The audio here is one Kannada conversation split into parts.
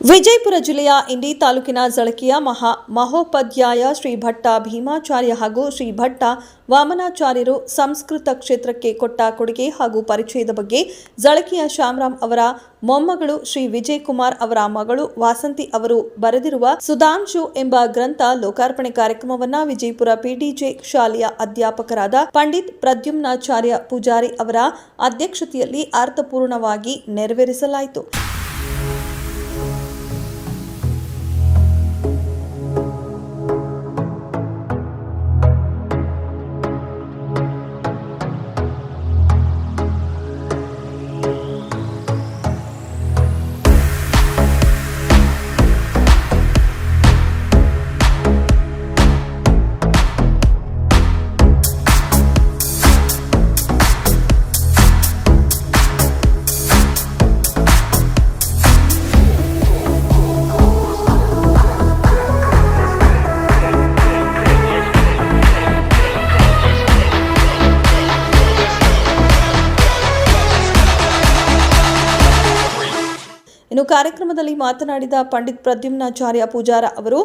ವಿಜಯಪುರ ಜಿಲ್ಲೆಯ ಇಂಡಿ ತಾಲೂಕಿನ ಜಳಕಿಯ ಮಹೋಪಾಧ್ಯಾಯ ಶ್ರೀ ಭಟ್ಟ ಭೀಮಾಚಾರ್ಯ ಹಾಗೂ ಶ್ರೀ ಭಟ್ಟ ವಾಮನಾಚಾರ್ಯರು ಸಂಸ್ಕೃತ ಕ್ಷೇತ್ರಕ್ಕೆ ಕೊಟ್ಟ ಕೊಡುಗೆ ಹಾಗೂ ಪರಿಚಯದ ಬಗ್ಗೆ ಜಳಕಿಯ ಶ್ಯಾಮರಾಮ್ ಅವರ ಮೊಮ್ಮಗಳು ಶ್ರೀ ವಿಜಯ್ ಕುಮಾರ್ ಅವರ ಮಗಳು ವಾಸಂತಿ ಅವರು ಬರೆದಿರುವ ಸುಧಾಂಶು ಎಂಬ ಗ್ರಂಥ ಲೋಕಾರ್ಪಣೆ ಕಾರ್ಯಕ್ರಮವನ್ನು ವಿಜಯಪುರ ಪಿಟಿಜೆ ಶಾಲೆಯ ಅಧ್ಯಾಪಕರಾದ ಪಂಡಿತ್ ಪ್ರದ್ಯುಮ್ನಾಚಾರ್ಯ ಪೂಜಾರಿ ಅವರ ಅಧ್ಯಕ್ಷತೆಯಲ್ಲಿ ಅರ್ಥಪೂರ್ಣವಾಗಿ ನೆರವೇರಿಸಲಾಯಿತು. ಇನ್ನು ಕಾರ್ಯಕ್ರಮದಲ್ಲಿ ಮಾತನಾಡಿದ ಪಂಡಿತ್ ಪ್ರದ್ಯುಮ್ನಾಚಾರ್ಯ ಪೂಜಾರ ಅವರು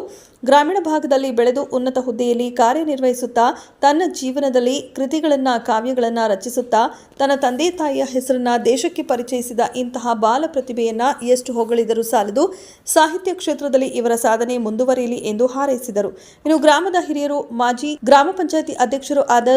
ಗ್ರಾಮೀಣ ಭಾಗದಲ್ಲಿ ಬೆಳೆದು ಉನ್ನತ ಹುದ್ದೆಯಲ್ಲಿ ಕಾರ್ಯನಿರ್ವಹಿಸುತ್ತಾ ತನ್ನ ಜೀವನದಲ್ಲಿ ಕೃತಿಗಳನ್ನು ಕಾವ್ಯಗಳನ್ನು ರಚಿಸುತ್ತಾ ತನ್ನ ತಂದೆ ತಾಯಿಯ ಹೆಸರನ್ನ ದೇಶಕ್ಕೆ ಪರಿಚಯಿಸಿದ ಇಂತಹ ಬಾಲ ಪ್ರತಿಭೆಯನ್ನ ಎಷ್ಟು ಹೊಗಳಿದರೂ ಸಾಲದು. ಸಾಹಿತ್ಯ ಕ್ಷೇತ್ರದಲ್ಲಿ ಇವರ ಸಾಧನೆ ಮುಂದುವರಿಯಲಿ ಎಂದು ಹಾರೈಸಿದರು. ಇನ್ನು ಗ್ರಾಮದ ಹಿರಿಯರು ಮಾಜಿ ಗ್ರಾಮ ಪಂಚಾಯಿತಿ ಅಧ್ಯಕ್ಷರು ಆದ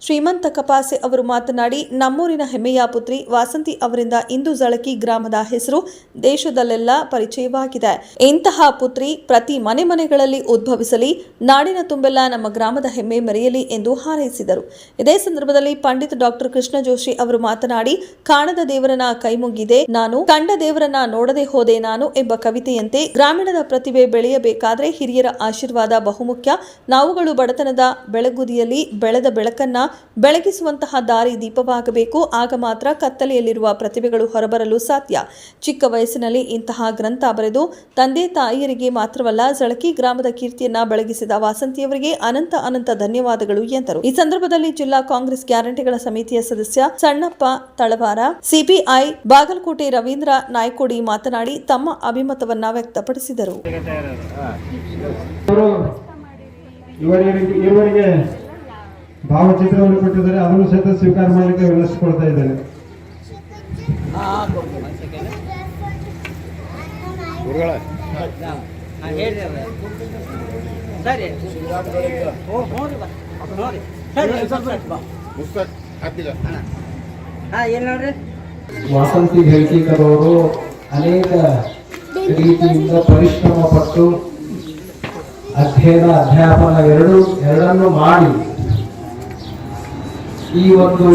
ಶ್ರೀಮಂತ ಕಪಾಸೆ ಅವರು ಮಾತನಾಡಿ ನಮ್ಮೂರಿನ ಹೆಮ್ಮೆಯ ಪುತ್ರಿ ವಾಸಂತಿ ಅವರಿಂದ ಇಂದು ಜಳಕಿ ಗ್ರಾಮದ ಹೆಸರು ದೇಶದಲ್ಲೆಲ್ಲ ಪರಿಚಯವಾಗಿದೆ. ಇಂತಹ ಪುತ್ರಿ ಪ್ರತಿ ಮನೆಗಳಲ್ಲಿ ಉದ್ಭವಿಸಲಿ, ನಾಡಿನ ತುಂಬೆಲ್ಲ ನಮ್ಮ ಗ್ರಾಮದ ಹೆಮ್ಮೆ ಮೆರೆಯಲಿ ಎಂದು ಹಾರೈಸಿದರು. ಇದೇ ಸಂದರ್ಭದಲ್ಲಿ ಪಂಡಿತ್ ಡಾಕ್ಟರ್ ಕೃಷ್ಣ ಜೋಶಿ ಅವರು ಮಾತನಾಡಿ ಕಾಣದ ದೇವರನ್ನ ಕೈಮುಗ್ಗಿದೆ ನಾನು, ಕಂಡ ದೇವರನ್ನ ನೋಡದೆ ಹೋದೆ ನಾನು ಎಂಬ ಕವಿತೆಯಂತೆ ಗ್ರಾಮೀಣದ ಪ್ರತಿಭೆ ಬೆಳೆಯಬೇಕಾದ್ರೆ ಹಿರಿಯರ ಆಶೀರ್ವಾದ ಬಹುಮುಖ್ಯ. ನಾವುಗಳು ಬಡತನದ ಬೆಳಗುದಿಯಲ್ಲಿ ಬೆಳೆದ ಬೆಳಕನ್ನ ಬೆಳಗಿಸುವಂತಹ ದಾರಿ ದೀಪವಾಗಬೇಕು. ಆಗ ಮಾತ್ರ ಕತ್ತಲೆಯಲ್ಲಿರುವ ಪ್ರತಿಭೆಗಳು ಹೊರಬರಲು ಸಾಧ್ಯ. ಚಿಕ್ಕ ವಯಸ್ಸಿನಲ್ಲಿ ಇಂತಹ ಗ್ರಂಥ ಬರೆದು ತಂದೆ ತಾಯಿಯರಿಗೆ ಮಾತ್ರವಲ್ಲ ಜಳಕಿ ಗ್ರಾಮದ ಕೀರ್ತಿಯನ್ನ ಬೆಳಗಿಸಿದ ವಾಸಂತಿಯವರಿಗೆ ಅನಂತ ಧನ್ಯವಾದಗಳು ಎಂದರು. ಈ ಸಂದರ್ಭದಲ್ಲಿ ಜಿಲ್ಲಾ ಕಾಂಗ್ರೆಸ್ ಗ್ಯಾರಂಟಿಗಳ ಸಮಿತಿಯ ಸದಸ್ಯ ಸಣ್ಣಪ್ಪ ತಳವಾರ, ಸಿಪಿಐ ಬಾಗಲಕೋಟೆ ರವೀಂದ್ರ ನಾಯ್ಕೋಡಿ ಮಾತನಾಡಿ ತಮ್ಮ ಅಭಿಮತವನ್ನ ವ್ಯಕ್ತಪಡಿಸಿದರು. ಭಾವಚಿತ್ರವನ್ನು ಕೊಟ್ಟಿದ್ದಾರೆ, ಅದನ್ನು ಸಹಿತ ಸ್ವೀಕಾರ ಮಾಡಲಿಕ್ಕೆ ವಿನಂತಿಸಿಕೊಳ್ತಾ ಇದ್ದಾರೆ. ವಾಸಂತಿ ಹೆಳ್ಕೀಕರ್ ಅವರು ಅನೇಕ ರೀತಿಯಿಂದ ಪರಿಶ್ರಮ ಪಟ್ಟು ಅಧ್ಯಯನ ಅಧ್ಯಾಪನ ಎರಡನ್ನು ಮಾಡಿ ಈ ಒಂದು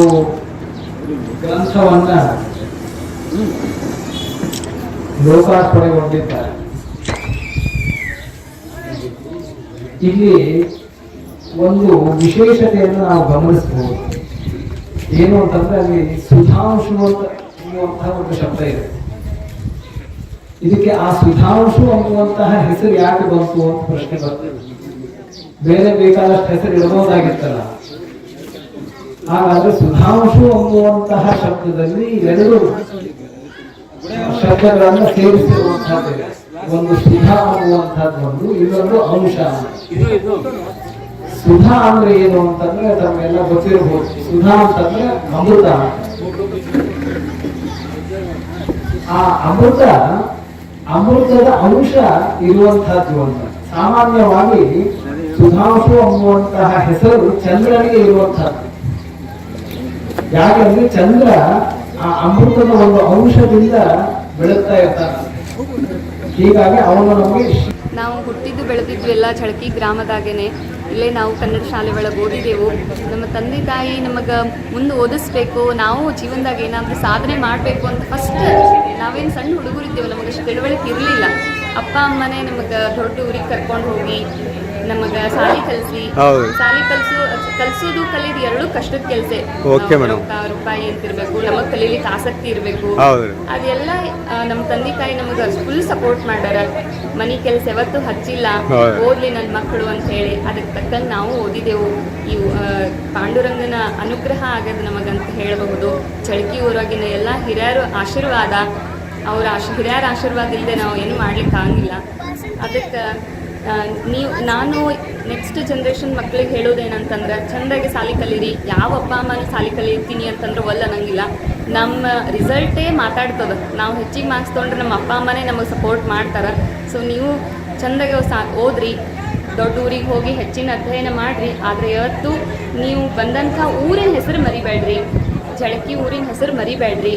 ಗ್ರಂಥವನ್ನ ಲೋಕಾರ್ಪಣೆಗೊಂಡಿದ್ದಾರೆ. ಇಲ್ಲಿ ಒಂದು ವಿಶೇಷತೆಯನ್ನು ನಾವು ಗಮನಿಸಬಹುದು. ಏನು ಅಂತಂದ್ರೆ ಅಲ್ಲಿ ಸುಧಾಂಶು ಅನ್ನುವಂತಹ ಒಂದು ಶಬ್ದ ಇದೆ. ಇದಕ್ಕೆ ಆ ಸುಧಾಂಶು ಅನ್ನುವಂತಹ ಹೆಸರು ಯಾಕೆ ಬಂತು ಅಂತ ಪ್ರಶ್ನೆ ಬರ್ತದೆ. ಬೇರೆ ಬೇಕಾದಷ್ಟು ಹೆಸರು ಇಡಬಹುದಾಗಿತ್ತಲ್ಲ. ಹಾಗಾದ್ರೆ ಸುಧಾಂಶು ಅನ್ನುವಂತಹ ಶಬ್ದದಲ್ಲಿ ಎರಡು ಶಬ್ದಗಳನ್ನು ಸೇರಿಸಿರುವಂತಹದ್ದು. ಒಂದು ಸುಧಾ ಅನ್ನುವಂಥದ್ದು ಒಂದು, ಇನ್ನೊಂದು ಅಂಶ. ಸುಧಾ ಅಂದ್ರೆ ಏನು ಅಂತಂದ್ರೆ ತಮಗೆಲ್ಲ ಗೊತ್ತಿರಬಹುದು. ಸುಧಾ ಅಂತಂದ್ರೆ ಅಮೃತ. ಆ ಅಮೃತದ ಅಂಶ ಇರುವಂತಹದ್ದು ಅಂತ. ಸಾಮಾನ್ಯವಾಗಿ ಸುಧಾಂಶು ಅನ್ನುವಂತಹ ಹೆಸರು ಚಂದ್ರನಿಗೆ ಇರುವಂತಹದ್ದು. ಯಾಕಂದ್ರೆ ಚಂದ್ರ ಆ ಅಮೃತದ ಒಂದು ಅಂಶದಿಂದ ಬೆಳಗ್ತಾ ಇರ್ತಾನೆ. ಹೀಗಾಗಿ ಅವನು ನಮಗೆ ನಾವು ಹುಟ್ಟಿದ್ದು ಬೆಳೆದಿದ್ದು ಎಲ್ಲ ಚಳಕಿ ಗ್ರಾಮದಾಗೇನೆ. ಇಲ್ಲೇ ನಾವು ಕನ್ನಡ ಶಾಲೆ ಒಳಗೆ ಓದಿದೆವು. ನಮ್ಮ ತಂದೆ ತಾಯಿ ನಮಗೆ ಮುಂದೆ ಓದಿಸ್ಬೇಕು, ನಾವು ಜೀವನದಾಗ ಏನಾದರೂ ಸಾಧನೆ ಮಾಡಬೇಕು ಅಂತ ಫಸ್ಟ್ ನಾವೇನು ಸಣ್ಣ ಹುಡುಗರಿದ್ದೇವೆ, ನಮಗೆ ಅಷ್ಟು ತಿಳುವಳಿಕೆ ಇರಲಿಲ್ಲ. ಅಪ್ಪ ಅಮ್ಮನೇ ನಮಗೆ ದೊಡ್ಡ ಊರಿಗೆ ಕರ್ಕೊಂಡು ಹೋಗಿ ನಮಗೆ ಸಾಲಿ ಕಲಿಸೋದು ಕಲಿಯೋದು ಎರಡೂ ಕಷ್ಟದ ಕೆಲಸ. ರೂಪಾಯಿ ಅಂತಿರ್ಬೇಕು, ನಮಗೆ ಕಲೀಲಿಕ್ಕೆ ಆಸಕ್ತಿ ಇರಬೇಕು. ಅದೆಲ್ಲ ನಮ್ಮ ತಂದೆ ತಾಯಿ ನಮಗೆ ಫುಲ್ ಸಪೋರ್ಟ್ ಮಾಡ್ಯಾರ. ಮನೆ ಕೆಲಸ ಯಾವತ್ತೂ ಹಚ್ಚಿಲ್ಲ, ಓದ್ಲಿ ನನ್ನ ಮಕ್ಕಳು ಅಂತ ಹೇಳಿ. ಅದಕ್ಕೆ ತಕ್ಕಂಗೆ ನಾವು ಓದಿದೆವು. ಇವು ಪಾಂಡುರಂಗನ ಅನುಗ್ರಹ ಆಗದು ನಮಗಂತ ಹೇಳಬಹುದು. ಚಳಕಿ ಊರಾಗಿನ ಎಲ್ಲ ಹಿರಿಯರು ಆಶೀರ್ವಾದ, ಅವ್ರ ಹಿರಿಯರ ಆಶೀರ್ವಾದ ಇಲ್ಲದೆ ನಾವು ಏನು ಮಾಡ್ಲಿಕ್ಕೆ ಆಗಂಗಿಲ್ಲ. ಅದಕ್ಕೆ ನಾನು ನೆಕ್ಸ್ಟ್ ಜನ್ರೇಷನ್ ಮಕ್ಳಿಗೆ ಹೇಳೋದೇನಂತಂದ್ರೆ ಚೆಂದಾಗಿ ಸಾಲಿ ಕಲೀರಿ. ಯಾವ ಅಪ್ಪ ಅಮ್ಮನೂ ಸಾಲಿ ಕಲಿತೀನಿ ಅಂತಂದ್ರೆ ಒಲ್ಲ ಅನ್ನಂಗಿಲ್ಲ. ನಮ್ಮ ರಿಸಲ್ಟೇ ಮಾತಾಡ್ತದೆ. ನಾವು ಹೆಚ್ಚಿಗೆ ಮಾರ್ಕ್ಸ್ ತೊಗೊಂಡ್ರೆ ನಮ್ಮ ಅಪ್ಪ ಅಮ್ಮನೇ ನಮಗೆ ಸಪೋರ್ಟ್ ಮಾಡ್ತಾರೆ. ಸೊ ನೀವು ಚೆಂದಾಗಿ ಓದ್ರಿ, ದೊಡ್ಡ ಊರಿಗೆ ಹೋಗಿ ಹೆಚ್ಚಿನ ಅಧ್ಯಯನ ಮಾಡಿರಿ. ಆದರೆ ಇವತ್ತು ನೀವು ಬಂದಂಥ ಊರಿನ ಹೆಸರು ಮರಿಬೇಡ್ರಿ, ಜಳಕಿ ಊರಿನ ಹೆಸರು ಮರಿಬೇಡ್ರಿ.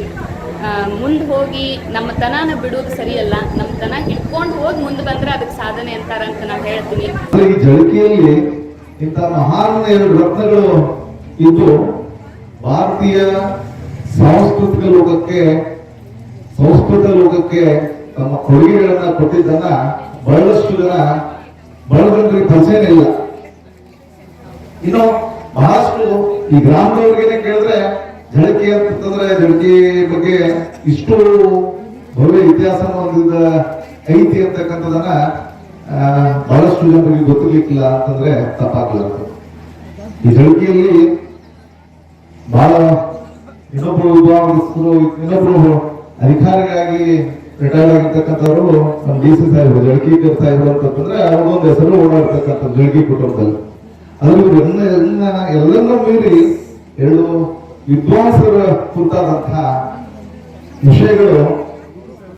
ಮುಂದೆ ಹೋಗಿ ನಮ್ಮ ತನನ ಬಿಡೋದು ಸರಿಯಲ್ಲ, ನಮ್ಮ ತನ ಹಿಡ್ಕೊಂಡು ಹೋಗಿ ಮುಂದೆ ಬಂದ್ರೆ ಅದಕ್ಕೆ ಸಾಧನೆ ಅಂತಾರಂತ ನಾನು ಹೇಳ್ತೀನಿ. ಈ ಜಳಕಿಯಲ್ಲಿ ಇಂಥ ಮಹಾನ್ 2 ರತ್ನಗಳು ಇದ್ದು ಭಾರತೀಯ ಸಂಸ್ಕೃತ ಲೋಕಕ್ಕೆ ತಮ್ಮ ಕೊಡುಗೆಗಳನ್ನ ಕೊಟ್ಟಿದ್ದನ್ನ ಬಹಳಷ್ಟು ಜನ ಬಳಗರಿಗೆ ಪರಿಚಯನೇ ಇಲ್ಲ. ಇನ್ನು ಬಹಳಷ್ಟು ಈ ಗ್ರಾಮದವ್ರಿಗೇನೆ ಕೇಳಿದ್ರೆ ಜಳಕಿ ಅಂತಂದ್ರೆ ಜಳಕಿ ಬಗ್ಗೆ ಇಷ್ಟು ಭವ್ಯ ಇತಿಹಾಸ ಹೊಂದಿದ ಐತಿ ಅಂತಕ್ಕಂಥದನ್ನ ಬಹಳಷ್ಟು ಜನರಿಗೆ ಗೊತ್ತಿರ್ಲಿಕ್ಕಿಲ್ಲ ಅಂತಂದ್ರೆ ತಪ್ಪಾಗಲ್ಲ. ಈ ಜಳಕಿಯಲ್ಲಿ ಬಹಳ ಇನ್ನೊಬ್ರು ವಿದ್ವಾಂಸರು, ಇನ್ನೊಬ್ರು ಅಧಿಕಾರಿಗಳಾಗಿ ರಿಟೈರ್ಡ್ ಆಗಿರ್ತಕ್ಕಂಥವ್ರು ನಮ್ಮ DC ಸಾಹೇಬರು, ಜಳಕಿ ಸಾಹೇಬರು ಅಂತಂದ್ರೆ ಅವ್ರದೊಂದು ಹೆಸರು ಓಡಾಡ್ತಕ್ಕಂಥ ಜಳಕಿ ಕುಟುಂಬದಲ್ಲಿ. ಅದ್ರ ಎಲ್ಲರನ್ನೂ ಮೀರಿ 2 ವಿದ್ವಾಂಸರ ಕುರಿತಾದಂತಹ ವಿಷಯಗಳು